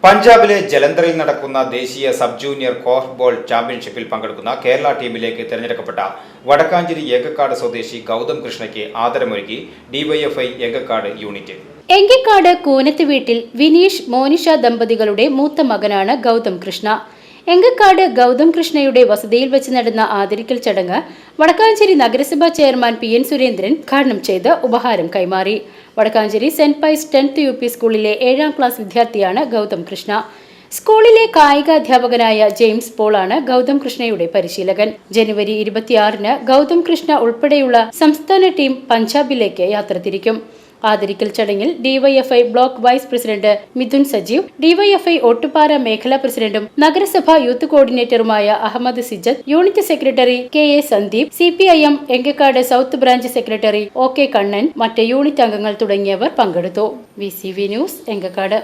പഞ്ചാബിലെ ജലന്ധറിൽ നടക്കുന്ന ദേശീയ സബ് ജൂനിയർ കോർഫ്ബോൾ ചാമ്പ്യൻഷിപ്പിൽ പങ്കെടുക്കുന്ന കേരള ടീമിലേക്ക് തിരഞ്ഞെടുക്കപ്പെട്ട വടക്കാഞ്ചേരി ഏങ്കക്കാട് സ്വദേശി ഗൗതം കൃഷ്ണയ്ക്ക് ആദരമൊരുക്കി ഡിവൈഎഫ്ഐ ഏങ്കക്കാട് യൂണിറ്റ്. എങ്കക്കാട് കൂനത്ത് വീട്ടിൽ വിനീഷ് മോനിഷ ദമ്പതികളുടെ മൂത്ത മകനാണ് ഗൗതം കൃഷ്ണ. എങ്കക്കാട് ഗൗതം കൃഷ്ണയുടെ വസതിയിൽ വെച്ച് നടന്ന ആദരിക്കൽ ചടങ്ങ് വടക്കാഞ്ചേരി നഗരസഭാ ചെയർമാൻ PN സുരേന്ദ്രൻ ഉദ്ഘാടനം ചെയ്ത് ഉപഹാരം കൈമാറി. വടക്കാഞ്ചേരി സെന്റ് പൈസ് 10th UP സ്കൂളിലെ 7ാം ക്ലാസ് വിദ്യാർത്ഥിയാണ് ഗൗതം കൃഷ്ണ. സ്കൂളിലെ കായിക അധ്യാപകനായ ജെയിംസ് പോളാണ് ഗൗതം കൃഷ്ണയുടെ പരിശീലകൻ. ജനുവരി 26-ന് ഗൗതം കൃഷ്ണ ഉൾപ്പെടെയുള്ള സംസ്ഥാന ടീം പഞ്ചാബിലേക്ക് യാത്ര തിരിക്കും. ആദരിക്കൽ ചടങ്ങിൽ DYFI block vice president Mithun Sajeev, DYFI Ottupara മേഖലാ പ്രസിഡന്റും നഗരസഭാ യൂത്ത് കോർഡിനേറ്ററുമായ Ahammed Sijath, unit secretary KA Sandeep, CPIM Engakkad south branch secretary OK Kannan, മറ്റ് യൂണിറ്റ് അംഗങ്ങൾ തുടങ്ങിയവർ പങ്കെടുത്തു. VCV news, Enkakkad.